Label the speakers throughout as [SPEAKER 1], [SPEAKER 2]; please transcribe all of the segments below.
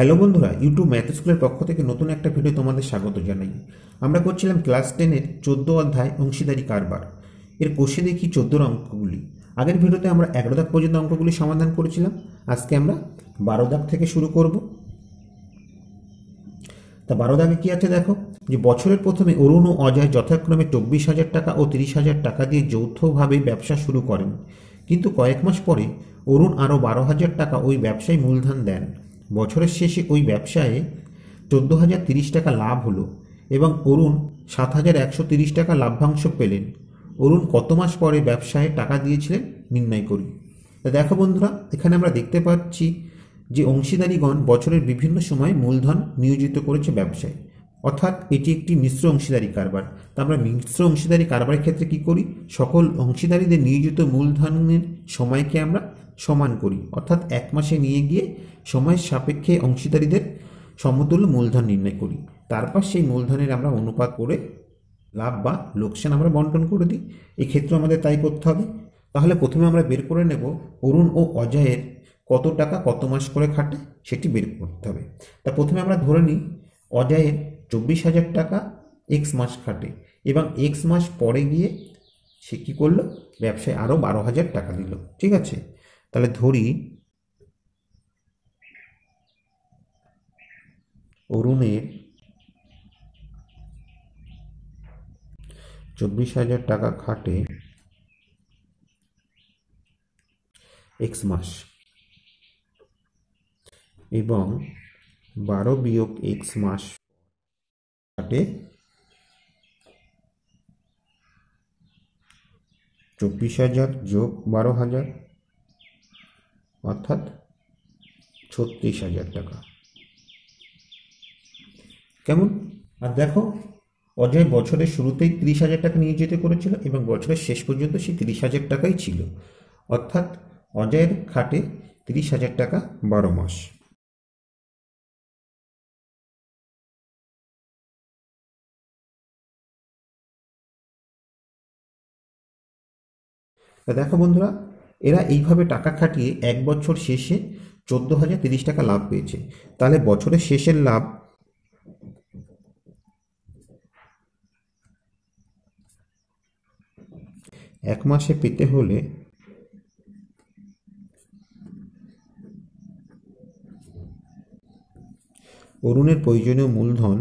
[SPEAKER 1] Hello বন্ধুরা, YouTube math স্কুলের পক্ষ থেকে নতুন একটা ভিডিও তোমাদের স্বাগত জানাই। আমরা করছিলাম ক্লাস 10-এর 14 অধ্যায় অংশীদারি কারবার। এর কোষে দেখি 14 অঙ্কগুলি। আগের ভিডিওতে আমরা 11 দাগ পর্যন্ত অঙ্কগুলি সমাধান করেছিলাম। আজকে আমরা 12 দাগ থেকে শুরু করব। তা 12 দাগে কি আছে দেখো, যে বছরের প্রথমে অরুণ ও অজয় যথাক্রমে 24,000 টাকা ও 30,000 টাকা দিয়ে যৌথভাবে ব্যবসা শুরু করেন, কিন্তু কয়েক মাস পরে অরুণ আরও 12,000 টাকা ওই ব্যবসায় মূলধন দেন। বছরের শেষে ওই ব্যবসায়ে 14,030 টাকা লাভ হলো এবং অরুণ 7,130 টাকা লাভ্যাংশ পেলেন। অরুণ কত মাস পরে ব্যবসায় টাকা দিয়েছিলেন নির্ণয় করি। তা দেখো বন্ধুরা, এখানে আমরা দেখতে পাচ্ছি যে অংশীদারিগণ বছরের বিভিন্ন সময়ে মূলধন নিয়োজিত করেছে ব্যবসায়, অর্থাৎ এটি একটি মিশ্র অংশীদারি কারবার। তা আমরা মিশ্র অংশীদারি কারবারের ক্ষেত্রে কি করি, সকল অংশীদারিদের নিয়োজিত মূলধনের সময়কে আমরা সমান করি, অর্থাৎ এক মাসে নিয়ে গিয়ে সময়ের সাপেক্ষে অংশীদারিদের সমতুল্য মূলধন নির্ণয় করি। তারপর সেই মূলধনের আমরা অনুপাত করে লাভ বা লোকসান আমরা বন্টন করে দিই। এই ক্ষেত্রে আমাদের তাই করতে হবে। তাহলে প্রথমে আমরা বের করে নেব অরুণ ও অজয়ের কত টাকা কত মাস করে খাটে সেটি বের করতে হবে। তা প্রথমে আমরা ধরে নিই অজয়ের 24,000 টাকা এক্স মাস খাটে এবং এক্স মাস পরে গিয়ে সে কী করলো, ব্যবসায় আরও 12,000 টাকা দিল। ঠিক আছে, তাহলে ধরি অরুণের 24,000 টাকা খাটে এক্স মাস এবং 12 বিয়োগ এক্স মাস খাটে 24,000 যোগ 12,000 অর্থাৎ 36,000 টাকা। কেমন? আর দেখো, অজয় বছরের শুরুতেই 30,000 টাকা নিয়োজিত করেছিল এবং বছরের শেষ পর্যন্ত সেই 30,000 টাকাই ছিল, অর্থাৎ অজয়ের খাটে 30,000 টাকা 12 মাস। তা দেখো বন্ধুরা, এরা এইভাবে টাকা খাটিয়ে এক বছর শেষে 14,030 টাকা লাভ পেয়েছে। তাহলে বছরের শেষের লাভ এক মাসে পেতে হলে অরুণের প্রয়োজনীয় মূলধন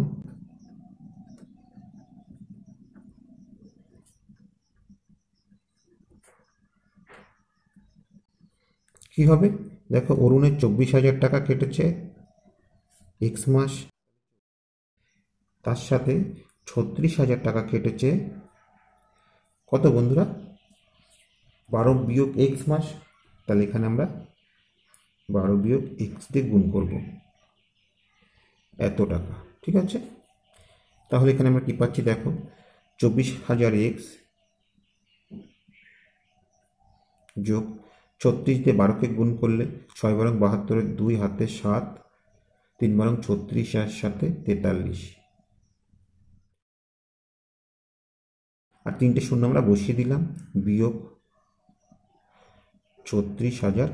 [SPEAKER 1] কি হবে? দেখো, অরুণের 24,000 টাকা কেটেছে এক্স মাস, তার সাথে 36,000 টাকা কেটেছে কত বন্ধুরা, 12 বিয়োগ এক্স মাস। তাহলে এখানে আমরা 12 বিয়োগ এক্স দিয়ে গুণ করব, এত টাকা। ঠিক আছে, তাহলে এখানে আমরা কি পাচ্ছি দেখো, 24,000 এক্স যোগ 36 দিয়ে 12কে গুণ করলে 6 বারং 72, 2 হাতে 7, 3 বারং 36, আর সাথে 43, আর 3টে শূন্য আমরা বসিয়ে দিলাম, বিয়োগ 36,000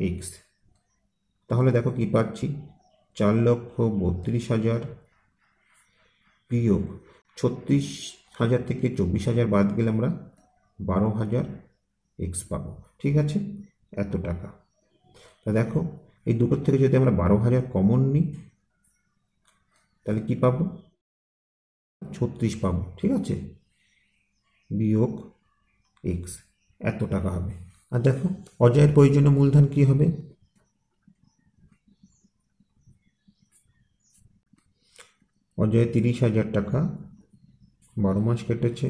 [SPEAKER 1] এক্স। তাহলে দেখো কি পাচ্ছি, 4,32,000 বিয়োগ 36,000 থেকে 24,000 বাদ গেলে আমরা 12,000 এক্স পাবো। ঠিক আছে, এত টাকা। তা দেখো, এই দুটোর থেকে যদি আমরা 12,000 কমন নিই তাহলে কি পাবো, 36 পাবো। ঠিক আছে, বিয়োগ এক্স, এত টাকা হবে। আর দেখো, অজয়ের প্রয়োজনীয় মূলধন কি হবে, অজয় 30,000 টাকা 12 মাস কেটেছে,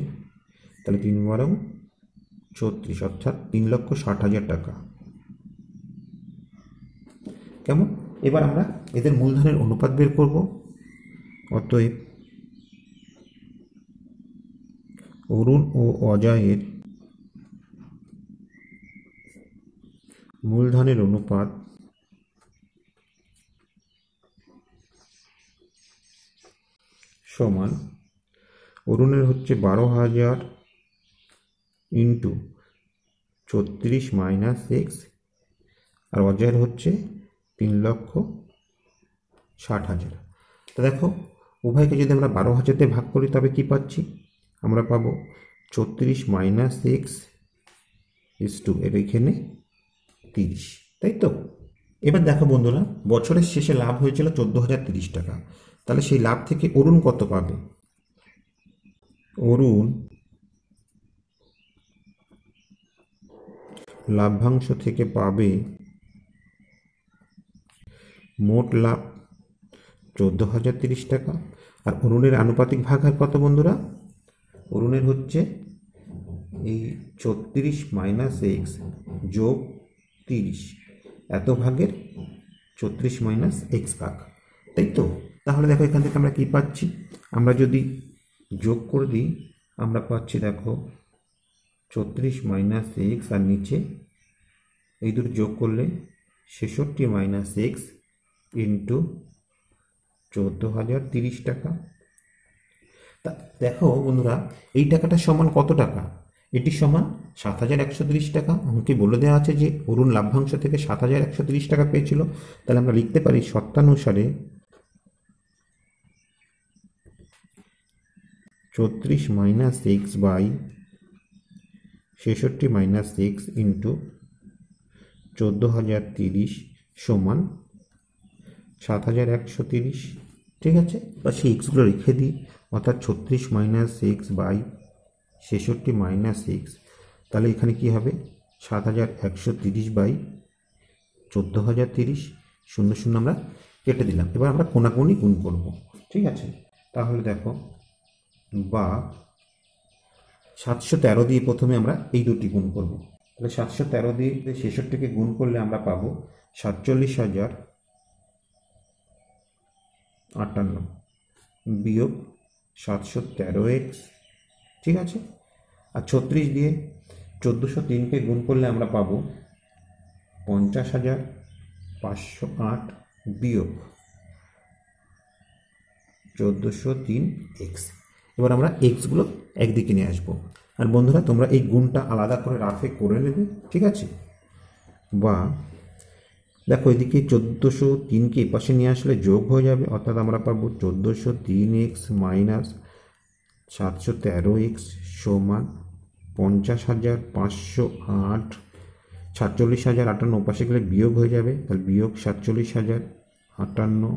[SPEAKER 1] তাহলে 3 বারং 36, অর্থাৎ 3,60,000 টাকা। কেমন? এবার আমরা এদের মূলধনের অনুপাত বের করব। অতএব অরুণ ও অজয়ের মূলধনের অনুপাত সমান, অরুণের হচ্ছে 12,000 ইন্টু 36 মাইনাস এক্স, আর অজয়ের হচ্ছে 3,60,000 60,000। তো দেখো উভয়কে যদি আমরা 12,000 দিয়ে ভাগ করি তবে কি পাচ্ছি, আমরা পাবো 34 মাইনাস এক্স ইস টু এর এখানে 30, তাই তো। এবার দেখো বন্ধুরা, বছরের শেষে লাভ হয়েছিল 14,030 টাকা। তাহলে সেই লাভ থেকে অরুণ কত পাবে? অরুণ লাভ্যাংশ থেকে পাবে মোট লাভ 14,030 টাকা। আর অরুণের আনুপাতিক ভাগ আর কত বন্ধুরা? অরুণের হচ্ছে এই 34 মাইনাস এক্স যোগ 30, এত ভাগের 34 মাইনাস এক্স ভাগ, তাই তো। তাহলে দেখো এখান থেকে আমরা কি পাচ্ছি, আমরা যদি যোগ করে দিই আমরা পাচ্ছি দেখো 34 মাইনাস এক্স, আর নিচে এই দুটো যোগ করলে 66 মাইনাস এক্স ইন্টু 14,030 টাকা। তা দেখো বন্ধুরা, এই টাকাটা সমান কত টাকা? এটি সমান 7,130 টাকা। আমাকে বলে দেওয়া আছে যে অরুণ লাভ্যাংশ থেকে 7,130 টাকা পেয়েছিল। তাহলে আমরা লিখতে পারি শর্তানুসারে 34 minus x by 66 minus x into 14,030 সমান 7,130। ঠিক আছে, বা সেই এক্সগুলো রেখে দিই, অর্থাৎ 36 minus x by 66 minus x. তাহলে এখানে কি হবে, 7,130 বাই 14,030, 0 আমরা কেটে দিলাম। এবার আমরা কোনাকুনি গুণ করব, ঠিক আছে। তাহলে দেখো, বা 713 দিয়ে প্রথমে আমরা এই দুটি গুণ করব। তাহলে 713 দিয়ে 66কে গুণ করলে আমরা পাবো 47,058 বিয়োগ 713x, ঠিক আছে। আর 36 দিয়ে 1403কে গুণ করলে আমরা পাবো 50,508 বিয়োগ 1403x। এবার আমরা এক্সগুলো একদিকে নিয়ে আসবো। আর বন্ধুরা, তোমরা এই গুণটা আলাদা করে রাফে করে নেবে, ঠিক আছে। বা দেখো এদিকে 1403কে এই পাশে নিয়ে আসলে যোগ হয়ে যাবে, অর্থাৎ আমরা পাবো 1403x মাইনাস 713x সমান 50,508। 47,058 পাশে গেলে বিয়োগ হয়ে যাবে, তাহলে বিয়োগ 47,058।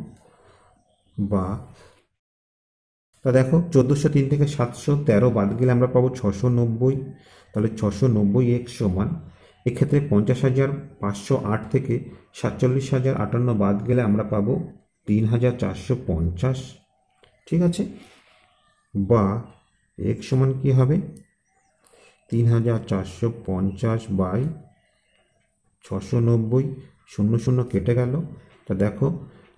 [SPEAKER 1] বা তা দেখো 1403 থেকে 713 বাদ গেলে আমরা পাবো 690। তাহলে 690x সমান, এক্ষেত্রে 50,508 থেকে 47,058 বাদ গেলে আমরা পাবো 3,450, ঠিক আছে। বা x সমান কি হবে, 3,450 বাই 690, 0 কেটে গেল। তা দেখো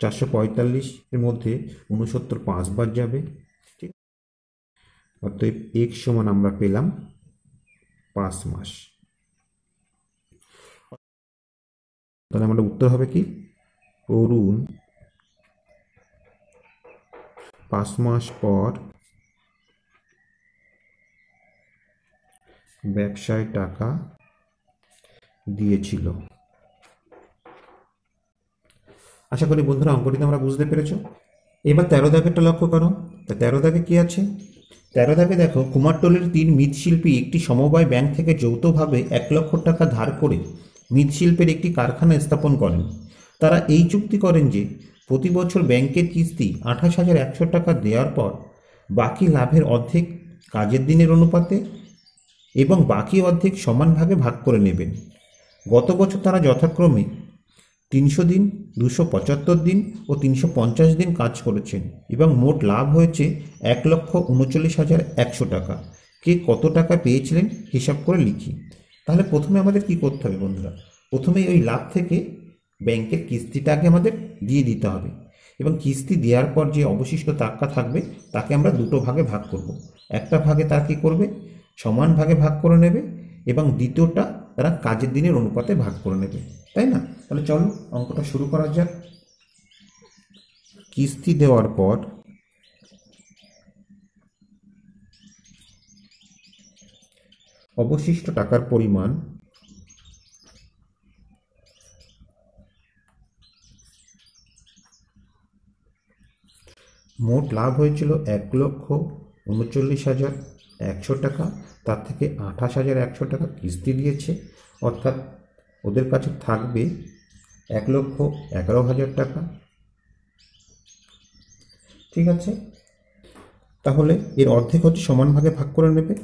[SPEAKER 1] 445-এর মধ্যে 69 5 বার যাবে, ঠিক। অতএব x সমান আমরা পেলাম 5 মাস। তাহলে আমাদের উত্তর হবে কি, অরুণ 5 মাস পর ব্যবসায় টাকা দিয়েছিল। আশা করি বন্ধুরা অঙ্কটি তোমরা বুঝতে পেরেছ। এবার 13 দাগেরটা লক্ষ্য করো। তা 13 দাগে কি আছে? 13 দাগে দেখো, কুমারটুলির 3 মৃৎশিল্পী একটি সমবায় ব্যাংক থেকে যৌথভাবে 1 লক্ষ টাকা ধার করে মৃৎশিল্পের একটি কারখানা স্থাপন করেন। তারা এই চুক্তি করেন যে প্রতি বছর ব্যাংকের কিস্তি 28,100 টাকা দেওয়ার পর বাকি লাভের অর্ধেক কাজের দিনের অনুপাতে এবং বাকি অর্ধেক সমান ভাগে ভাগ করে নেবেন। গত বছর তারা যথাক্রমে 300 দিন, 275 দিন ও 350 দিন কাজ করেছেন এবং মোট লাভ হয়েছে 1,39,100 টাকা। কে কত টাকা পেয়েছিলেন হিসাব করে লিখি। তাহলে প্রথমে আমাদের কি করতে হবে বন্ধুরা? প্রথমেই ওই লাভ থেকে ব্যাংকের কিস্তিটাকে আমাদের দিয়ে দিতে হবে এবং কিস্তি দেওয়ার পর যে অবশিষ্ট টাকা থাকবে তাকে আমরা দুটো ভাগে ভাগ করব। একটা ভাগে তারা কী করবে, সমান ভাগে ভাগ করে নেবে এবং দ্বিতীয়টা তারা কাজের দিনের অনুপাতে ভাগ করে নেবে, তাই না? তাহলে চলো অঙ্কটা শুরু করা যাক। কিস্তি দেওয়ার পর অবশিষ্ট টাকার পরিমাণ মোট লাভ হয়েছিল 1,39,100 টাকা, তার থেকে 28,100 টাকা কিস্তি দিয়েছে, অর্থাৎ ওদের কাছে থাকবে 1,11,000 টাকা। ঠিক আছে, তাহলে এর অর্ধেক হচ্ছে সমান ভাগে ভাগ করে নেবে।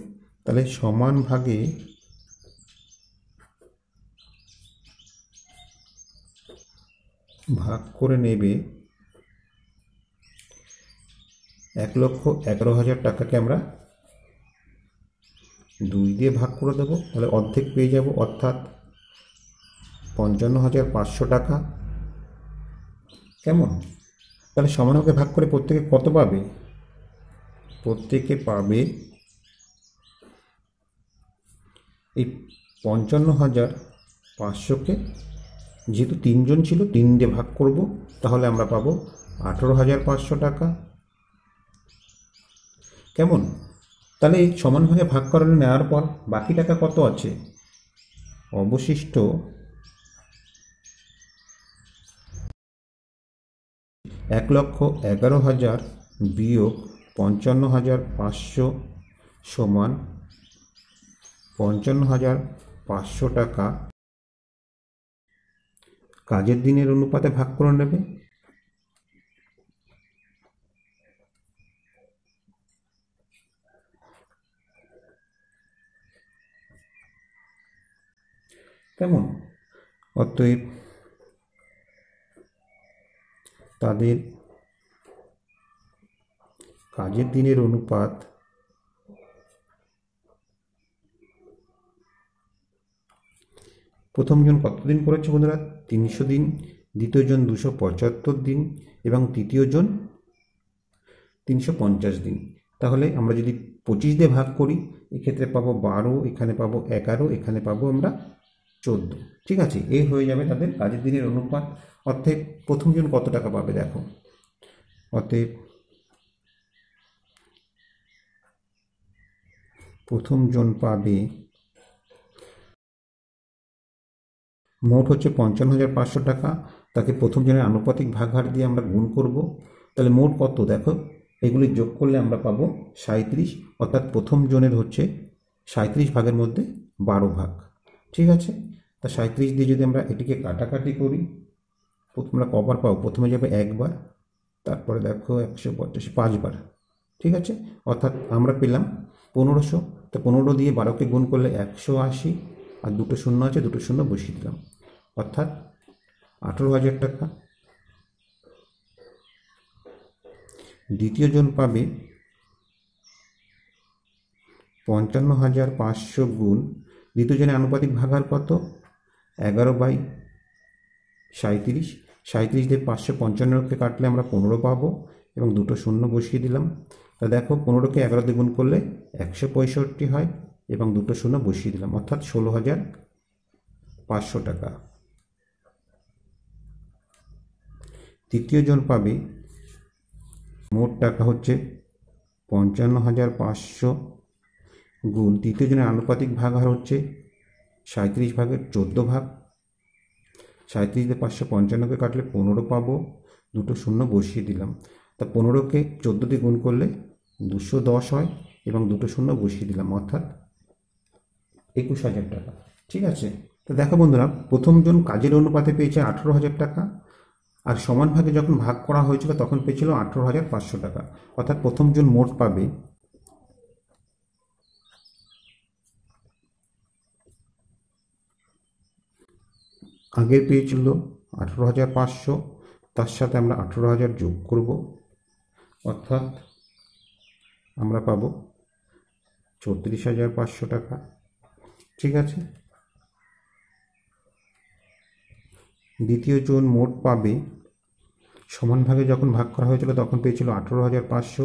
[SPEAKER 1] তাহলে সমান ভাগে ভাগ করে নেবে 1,11,000 টাকাকে আমরা 2 দিয়ে ভাগ করে দেবো, তাহলে অর্ধেক পেয়ে যাব, অর্থাৎ 55,500 টাকা। কেমন? তাহলে সমান ভাগে ভাগ করে প্রত্যেকে কত পাবে? প্রত্যেকে পাবে এই 55,500কে, যেহেতু 3 জন ছিল 3 দিয়ে ভাগ করব, তাহলে আমরা পাবো 18,500 টাকা। কেমন? তাহলে এই সমান ভাগে ভাগ করে নেওয়ার পর বাকি টাকা কত আছে? অবশিষ্ট 1,11,000 বিয়োগ 55,500 সমান 55,500 টাকা কাজের দিনের অনুপাতে ভাগ করে নেবে। কেমন? অতএব তাদের কাজের দিনের অনুপাত প্রথম জন কতদিন করেছে বন্ধুরা? 300 দিন, দ্বিতীয় জন 275 দিন এবং তৃতীয় জন 350 দিন। তাহলে আমরা যদি 25 দিয়ে ভাগ করি, এক্ষেত্রে পাবো 12, এখানে পাবো 11, এখানে পাবো আমরা 14। ঠিক আছে, এই হয়ে যাবে তাদের কাজের দিনের অনুপাত। অর্থাৎ প্রথম জন কত টাকা পাবে দেখো, অতএব প্রথম জন পাবে, মোট হচ্ছে 55,500 টাকা, তাকে প্রথম জনের আনুপাতিক ভাগহার দিয়ে আমরা গুণ করব। তাহলে মোট কত দেখো, এগুলি যোগ করলে আমরা পাবো 37, অর্থাৎ প্রথম জনের হচ্ছে 37 ভাগের মধ্যে 12 ভাগ। ঠিক আছে, তা 37 দিয়ে যদি আমরা এটিকে কাটাকাটি করি, আমরা কবার পাবো? প্রথমে যাবে একবার, তারপরে দেখো 185 5বার। ঠিক আছে, অর্থাৎ আমরা পেলাম 1500। তো 15 দিয়ে 12কে গুণ করলে 180, আর দুটো শূন্য আছে, দুটো শূন্য বসিয়ে দিলাম, অর্থাৎ 18,000 টাকা। দ্বিতীয় জন পাবে 55,500 গুণ, দ্বিতীয় জনের আনুপাতিক ভাগার কত? 11/37। 37 দিয়ে 555কে কাটলে আমরা 15 পাবো এবং দুটো শূন্য বসিয়ে দিলাম। তা দেখো 15কে 11 দিয়ে গুণ করলে 165 হয় এবং দুটো শূন্য বসিয়ে দিলাম, অর্থাৎ 16,500 টাকা। তৃতীয় জন পাবে, মোট টাকা হচ্ছে 55,500 গুণ, তৃতীয় জনের আনুপাতিক ভাগহার হচ্ছে 37 ভাগের 14 ভাগ। 37 দিয়ে 555কে কাটলে 15 পাবো, দুটো শূন্য বসিয়ে দিলাম। তা 15কে 14 দিয়ে গুণ করলে 210 হয় এবং দুটো শূন্য বসিয়ে দিলাম, অর্থাৎ 21,000 টাকা। ঠিক আছে, তো দেখো বন্ধুরা, প্রথম জন কাজের অনুপাতে পেয়েছে 18,000 টাকা, আর সমান ভাগে যখন ভাগ করা হয়েছিল তখন পেয়েছিল 18,500 টাকা। অর্থাৎ প্রথম জন মোট পাবে আগের পেয়েছিল 18,500, তার সাথে আমরা 18,000 যোগ করব, অর্থাৎ আমরা পাবো 34,500 টাকা। ঠিক আছে, দ্বিতীয় জন মোট পাবে, সমান ভাগে যখন ভাগ করা হয়েছিল তখন পেয়েছিল 18,500,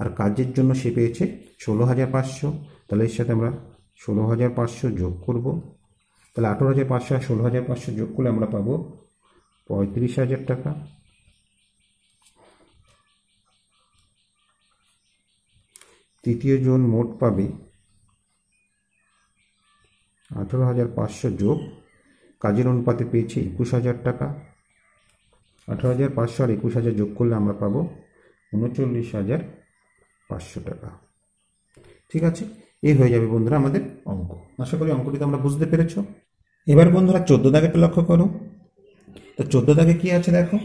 [SPEAKER 1] আর কাজের জন্য সে পেয়েছে 16,500। তাহলে এর সাথে আমরা 16,500 যোগ করব, তাহলে 18,500 আর 16,500 যোগ করলে আমরা পাবো 35,000 টাকা। তৃতীয় জন মোট পাবে 18,500 যোগ কাজের অনুপাতে পেয়েছে 21,000 টাকা। 18,500 আর 21,000 যোগ করলে আমরা পাবো 39,500 টাকা। ঠিক আছে, এই হয়ে যাবে বন্ধুরা আমাদের অঙ্ক। আশা করি অঙ্কটি তোমরা বুঝতে পেরেছ। এবার বন্ধুরা 14 দাগেটা লক্ষ্য করো। তো 14 দাগে কি আছে দেখো,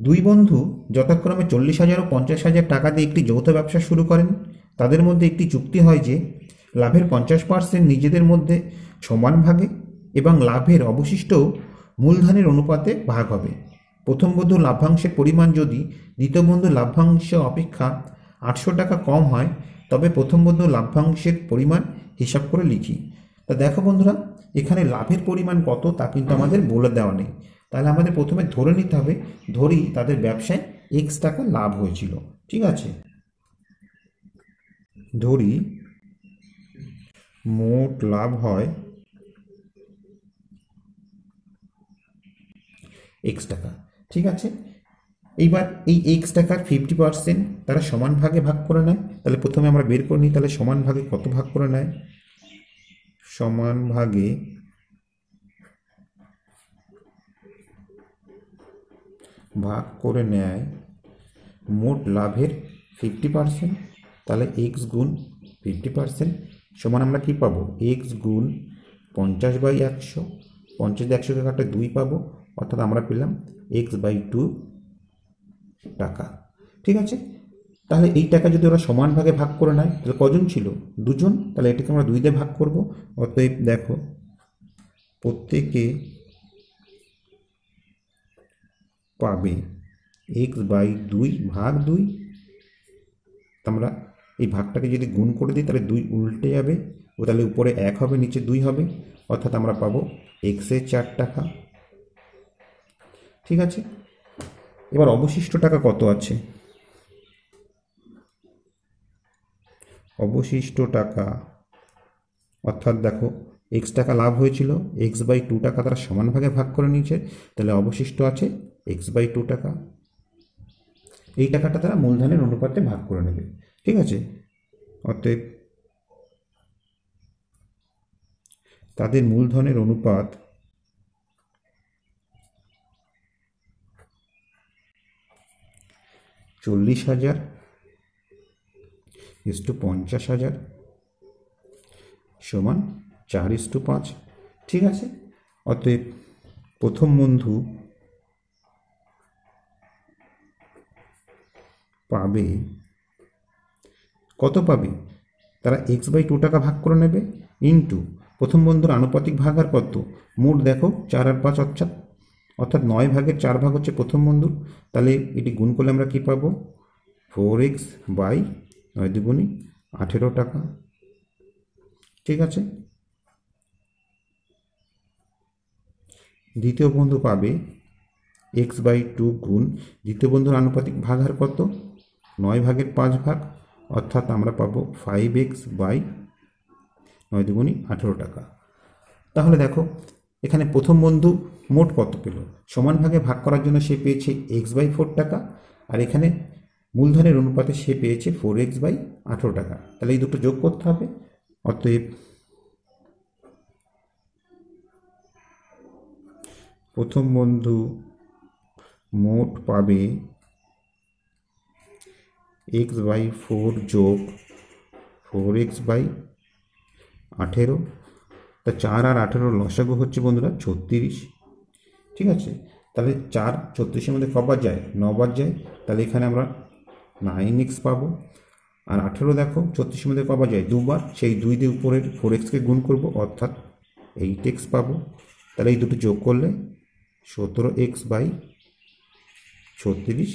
[SPEAKER 1] দুই বন্ধু যথাক্রমে 40,000 ও 50,000 টাকা দিয়ে একটি যৌথ ব্যবসা শুরু করেন। তাদের মধ্যে একটি চুক্তি হয় যে লাভের 50% নিজেদের মধ্যে সমান ভাগে এবং লাভের অবশিষ্ট মূলধনের অনুপাতে ভাগ হবে। প্রথম বন্ধুর লাভ্যাংশের পরিমাণ যদি দ্বিতীয় বন্ধুর লাভ্যাংশ অপেক্ষা 800 টাকা কম হয়, তবে প্রথম বন্ধুর লাভ্যাংশের পরিমাণ হিসাব করে লিখি। তা দেখো বন্ধুরা, এখানে লাভের পরিমাণ কত তা কিন্তু আমাদের বলে দেওয়া নেই। তাহলে আমাদের প্রথমে ধরে নিতে হবে, ধরি তাদের ব্যবসায় এক্স টাকা লাভ হয়েছিল। ঠিক আছে, ধরি মোট লাভ হয় এক্স টাকা। ঠিক আছে, এইবার এই এক্স টাকার 50% তারা সমান ভাগে ভাগ করে নেয়। তাহলে প্রথমে আমরা বের করে নিই, তাহলে সমান ভাগে কত ভাগ করে নেয়। সমান ভাগে ভাগ করে নেয় মোট লাভের 50%। তাহলে এক্স গুণ 50% সমান আমরা কি পাবো, এক্স গুণ 50/100। 50/100কে কাটলে 2 পাবো, অর্থাৎ আমরা পেলাম x/2 টাকা। ঠিক আছে, তাহলে এই টাকা যদি ওরা সমান ভাগে ভাগ করে নেয়, তাহলে কজন ছিল, দুজন। তাহলে এটাকে আমরা 2 দিয়ে ভাগ করব। অতএব দেখো, প্রত্যেকে পাবে x/2 ভাগ 2। আমরা এই ভাগটাকে যদি গুণ করে দিই, তাহলে 2 উল্টে যাবে, ও তাহলে উপরে 1 হবে, নিচে 2 হবে, অর্থাৎ আমরা পাবো এক্সের 4 টাকা। ঠিক আছে, এবার অবশিষ্ট টাকা কত আছে, অবশিষ্ট টাকা অর্থাৎ দেখো এক্স টাকা লাভ হয়েছিল, x/2 টাকা তারা সমান ভাগে ভাগ করে নিয়েছে, তাহলে অবশিষ্ট আছে x/2 টাকা। এই টাকাটা তারা মূলধনের অনুপাতে ভাগ করে নেবে। ঠিক আছে, অতএব তাদের মূলধনের অনুপাত 40,000 = 50,000 সমান 4:5। ঠিক আছে, অতএব প্রথম বন্ধু পাবে কত, পাবে তারা x/2 টাকা ভাগ করে নেবে, ইন্টু প্রথম বন্ধুর আনুপাতিক ভাগ আর কত, মোট দেখো 4 আর 5 অর্থাৎ 9 ভাগের 4 ভাগ হচ্ছে প্রথম বন্ধুর। তাহলে এটি গুণ করলে আমরা কি পাবো, 4x/9 18 টাকা। ঠিক আছে, দ্বিতীয় বন্ধু পাবে x/2 গুণ দ্বিতীয় বন্ধুর আনুপাতিক ভাগ আর কত, 9 ভাগের 5 ভাগ, অর্থাৎ আমরা পাবো 5x/9 18 টাকা। তাহলে দেখো এখানে প্রথম বন্ধু মোট কত পেল, সমান ভাগে ভাগ করার জন্য সে পেয়েছে x/4 টাকা, আর এখানে মূলধনের অনুপাতে সে পেয়েছে 4x/18 টাকা। তাহলে এই দুটো যোগ করতে হবে। অতএব প্রথম বন্ধু মোট পাবে x/4 যোগ 4x/18। তা 4 আর 18 লসাগু হচ্ছে বন্ধুরা 36। ঠিক আছে, তাহলে 4 36-এর মধ্যে কবার যায়, 9 বার যায়, তাহলে এখানে আমরা 9x পাবো। আর 18 দেখো 36-এর মধ্যে কবার যায়, 2 বার, সেই 2 দিয়ে উপরের 4x-কে গুণ করব, অর্থাৎ 8x পাবো। তাহলে এই দুটো যোগ করলে 17x/36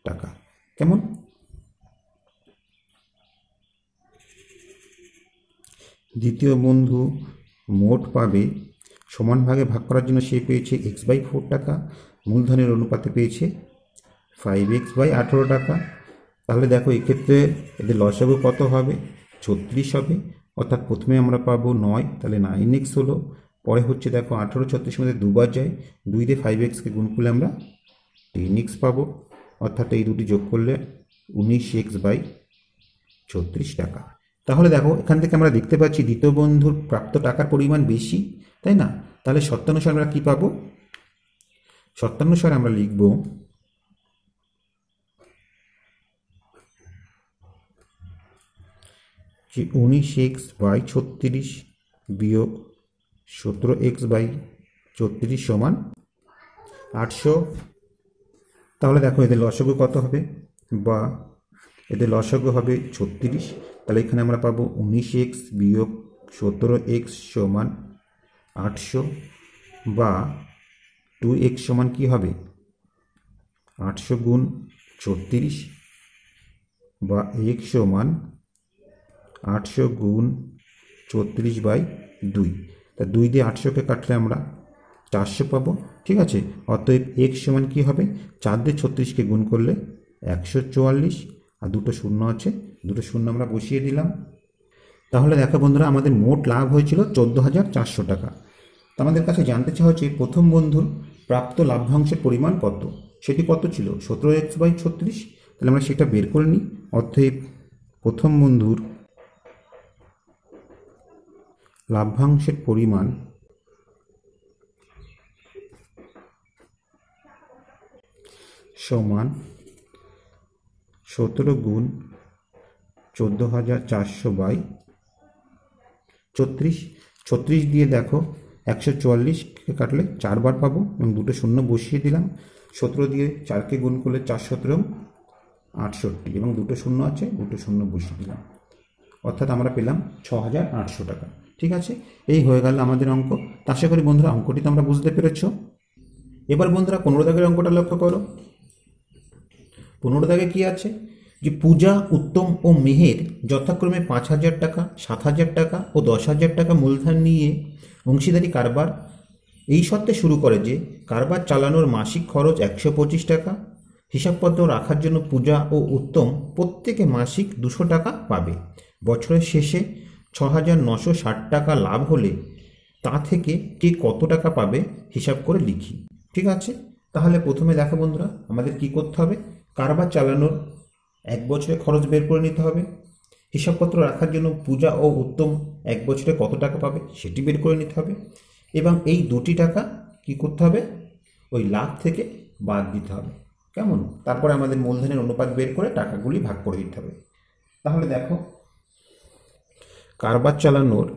[SPEAKER 1] টাকা। কেমন, দ্বিতীয় বন্ধু মোট পাবে, সমান ভাগে ভাগ করার জন্য সে পেয়েছে x/4 টাকা, মূলধনের অনুপাতে পেয়েছে 5x/18 টাকা। তাহলে দেখো এক্ষেত্রে এদের লসাগু কত হবে, 36 হবে, অর্থাৎ প্রথমে আমরা পাবো 9, তাহলে 9x হলো, পরে হচ্ছে দেখো 18 36-এর মধ্যে 2 বার যায়, 2 দিয়ে 5x-কে গুণ করলে আমরা 10x পাবো, অর্থাৎ এই দুটি যোগ করলে 19x/36 টাকা। তাহলে দেখো এখান থেকে আমরা দেখতে পাচ্ছি দ্বিতীয় বন্ধুর প্রাপ্ত টাকার পরিমাণ বেশি, তাই না? তাহলে শর্তানুসারে আমরা কি পাবো, শর্তানুসারে আমরা লিখব যে 19x/36 বিয়োগ 17x/34 সমান 800। তাহলে দেখো এদের লসাগু কত হবে, বা এদের লসাগু হবে 36। তাহলে এখানে আমরা পাবো 19x বিয়োগ 17x সমান 800, বা 2x সমান কি হবে 800 গুণ 36, বা x সমান 800 গুণ 34/2। তা 2 দিয়ে 800কে কাটলে আমরা 400 পাবো। ঠিক আছে, অতএব x সমান কি হবে, 4 দিয়ে 36কে গুণ করলে 144, আর দুটো শূন্য আছে, দুটো শূন্য আমরা বসিয়ে দিলাম। তাহলে দেখো বন্ধুরা, আমাদের মোট লাভ হয়েছিল 14,400 টাকা। তো আমাদের কাছে জানতে চাওয়া হচ্ছে প্রথম বন্ধুর প্রাপ্ত লাভ্যাংশের পরিমাণ কত, সেটি কত ছিল 17x/36। তাহলে আমরা সেটা বের করে নিই। অতএব প্রথম বন্ধুর লাভ্যাংশের পরিমাণ সমান 17 গুণ 14,400/36। 36 দিয়ে দেখো 144কে কাটলে 4 বার পাবো এবং দুটো শূন্য বসিয়ে দিলাম। 17 দিয়ে 4কে গুণ করলে 4 17 68 এবং দুটো শূন্য আছে, দুটো শূন্য বসিয়ে দিলাম। অর্থাৎ আমরা পেলাম 6,800 টাকা। ঠিক আছে, এই হয়ে গেল আমাদের অঙ্ক। আশা করি বন্ধুরা অঙ্কটি তো আমরা বুঝতে পেরেছ। এবার বন্ধুরা 15 দাগের অঙ্কটা লক্ষ্য করো। 15 দাগে কি আছে, যে পূজা, উত্তম ও মেহের যথাক্রমে 5,000 টাকা, 7,000 টাকা ও 10,000 টাকা মূলধন নিয়ে অংশীদারি কারবার এই সত্ত্বে শুরু করে যে কারবার চালানোর মাসিক খরচ 125 টাকা। হিসাবপত্র রাখার জন্য পূজা ও উত্তম প্রত্যেকে মাসিক 200 টাকা পাবে। বছরের শেষে 6,960 টাকা লাভ হলে তা থেকে কে কত টাকা পাবে হিসাব করে লিখি। ঠিক আছে, তাহলে প্রথমে দেখো বন্ধুরা, আমাদের কি করতে হবে, কারবার চালানোর 1 বছরে খরচ বের করে নিতে হবে। হিসাবপত্র রাখার জন্য পূজা ও উত্তম 1 বছরে কত টাকা পাবে সেটি বের করে নিতে হবে, এবং এই দুটি টাকা কি করতে হবে, ওই লাভ থেকে বাদ দিতে হবে। কেমন, তারপরে আমাদের মূলধনের অনুপাত বের করে টাকাগুলি ভাগ করে দিতে হবে। তাহলে দেখো, কারবার চালানোর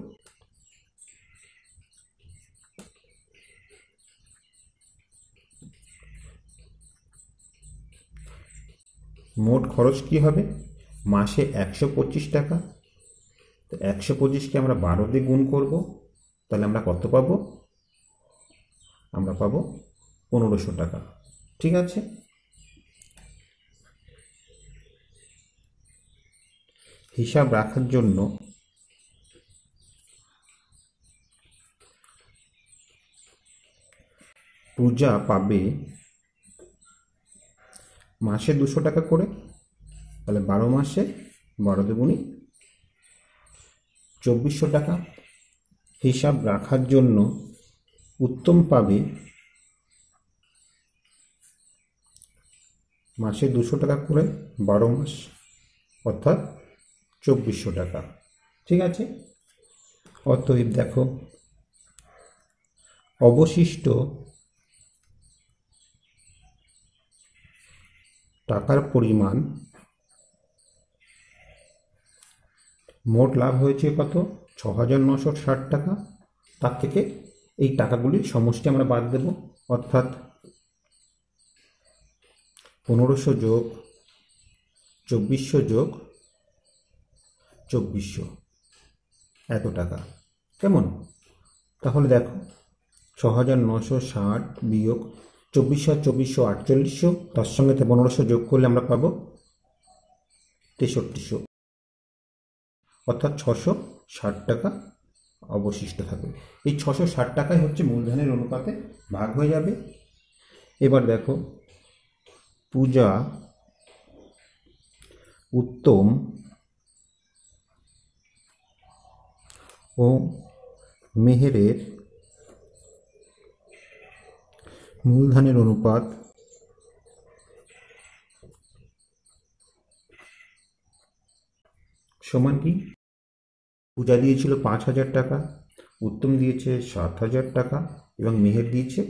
[SPEAKER 1] মোট খরচ কি হবে, মাসে 125 টাকা। তো 125কে আমরা 12 দিয়ে গুণ করব, তাহলে আমরা কত পাবো, আমরা পাবো 1500 টাকা। ঠিক আছে, হিসাব রাখার জন্য পূজা পাবে মাসে 200 টাকা করে, তাহলে 12 মাসে 12 দুগুণী 2400 টাকা। হিসাব রাখার জন্য উত্তম পাবে মাসে 200 টাকা করে 12 মাস, অর্থাৎ 2400 টাকা। ঠিক আছে, অতএব দেখো অবশিষ্ট টাকার পরিমাণ, মোট লাভ হয়েছে কত, 6,960 টাকা। তার থেকে এই টাকাগুলির সমষ্টি আমরা বাদ দেব, অর্থাৎ 1500 যোগ 2400 যোগ 2400, এত টাকা। কেমন, তাহলে দেখো 6,960 বিয়োগ 2400 আর 2400 4800, তার সঙ্গে 1500 যোগ করলে আমরা পাবো 6300, অর্থাৎ 660 টাকা অবশিষ্ট থাকবে। এই 660 টাকাই হচ্ছে মূলধনের অনুপাতে ভাগ হয়ে যাবে। এবার দেখো, পূজা, উত্তম ও মেহেরের মূলধনের অনুপাত সমান কি, পূজা দিয়েছিল 5,000 টাকা, উত্তম দিয়েছে 7,000 টাকা এবং মেহের দিয়েছে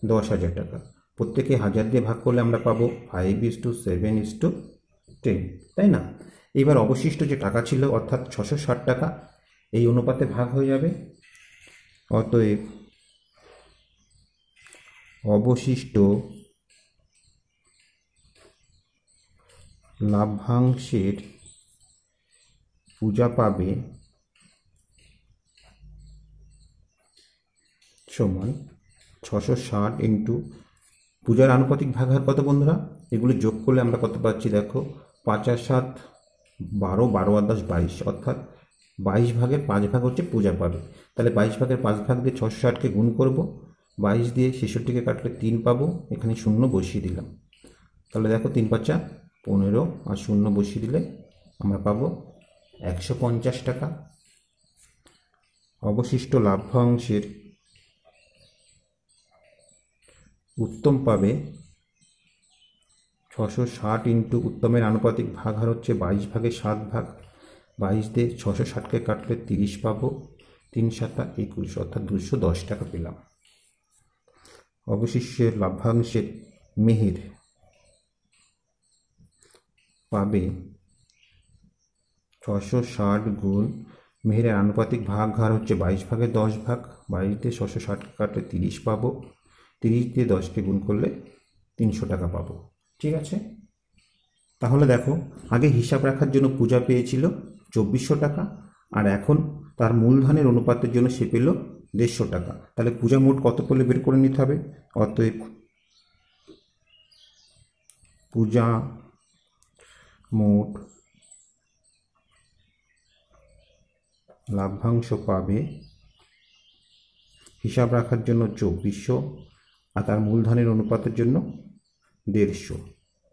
[SPEAKER 1] 10,000 টাকা। প্রত্যেকে 1000 দিয়ে ভাগ করলে আমরা পাবো 5:7:10, তাই না? এবার অবশিষ্ট যে টাকা ছিল অর্থাৎ 660 টাকা এই অনুপাতে ভাগ হয়ে যাবে। অতএব অবশিষ্ট লাভ্যাংশের পূজা পাবে সমান 660 ইন্টু পূজার আনুপাতিক ভাগ হার কত বন্ধুরা, এগুলো যোগ করলে আমরা কত পাচ্ছি দেখো, 5 আর 7 12, 12 আর 10 22, অর্থাৎ 22 ভাগের 5 ভাগ হচ্ছে পূজা পাবে। তাহলে 22 ভাগের 5 ভাগ দিয়ে 660কে গুণ করব, 22 দিয়ে 66কে কাটলে 3 পাবো, এখানে 0 বসিয়ে দিলাম। তাহলে দেখো 3 5 15 আর 0 বসিয়ে দিলে আমরা পাবো 150 টাকা। অবশিষ্ট লাভ্যাংশের উত্তম পাবে 660 ইন্টু উত্তমের আনুপাতিক ভাগ হার হচ্ছে 22 ভাগের 7 ভাগ, 22 দিয়ে 660কে কাটলে 30 পাবো, 3 7 21, অর্থাৎ 210 টাকা পেলাম। অবশিষ্টের লাভ্যাংশের মেহের পাবে 660 গুণ মেহেরের আনুপাতিক ভাগ হার হচ্ছে 22 ভাগের 10 ভাগ, 22 দিয়ে 660কে কাটলে 30 পাবো, 30 দিয়ে 10কে গুণ করলে 300 টাকা পাবো। ঠিক আছে, তাহলে দেখো আগে হিসাব রাখার জন্য পূজা পেয়েছিল 2400 টাকা, আর এখন তার মূলধনের অনুপাতের জন্য সে পেল 150 টাকা। তাহলে পূজা মোট কত পেলে বের করে নিতে হবে। অতএব পূজা মোট লাভ্যাংশ পাবে হিসাব রাখার জন্য 2400, আর তার মূলধনের অনুপাতের জন্য 150,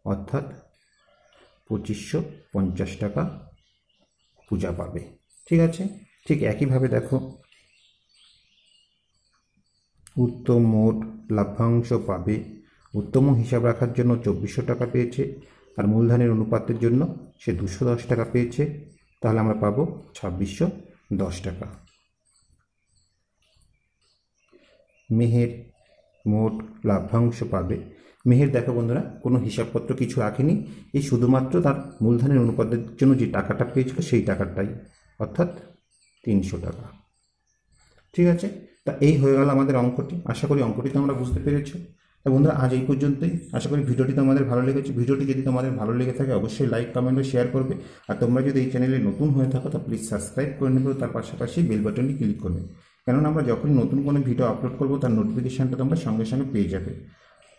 [SPEAKER 1] অর্থাৎ 2550 টাকা পূজা পাবে। ঠিক আছে, ঠিক একইভাবে দেখো উত্তম মোট লাভ্যাংশ পাবে, উত্তম হিসাব রাখার জন্য 2400 টাকা পেয়েছে, আর মূলধনের অনুপাতের জন্য সে 210 টাকা পেয়েছে, তাহলে আমরা পাবো 2610 টাকা। মেহের মোট লাভ্যাংশ পাবে, মেহের দেখো বন্ধুরা কোনো হিসাবপত্র কিছু রাখেনি, এই শুধুমাত্র তার মূলধনের অনুপাতের জন্য যে টাকাটা পেয়েছিল সেই টাকাটাই, অর্থাৎ 300 টাকা। ঠিক আছে, তা এই হয়ে গেল আমাদের অঙ্কটি। আশা করি অঙ্কটি তোমরা বুঝতে পেরেছো। তা বন্ধুরা আজ এই পর্যন্তই। আশা করি ভিডিওটি তোমাদের ভালো লেগেছে। ভিডিওটি যদি তোমাদের ভালো লেগে থাকে অবশ্যই লাইক, কমেন্ট ও শেয়ার করবে। আর তোমরা যদি এই চ্যানেলে নতুন হয়ে থাকো তা প্লিজ সাবস্ক্রাইব করে নেবে, তার পাশাপাশি বেল বাটনটি ক্লিক করবে, কেননা আমরা যখন নতুন কোনো ভিডিও আপলোড করবো তার নোটিফিকেশানটা তোমরা সঙ্গে সঙ্গে পেয়ে যাবে।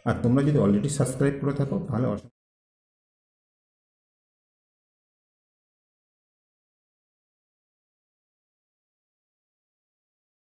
[SPEAKER 1] আর তোমরা যদি অলরেডি সাবস্ক্রাইব করে থাকো তাহলে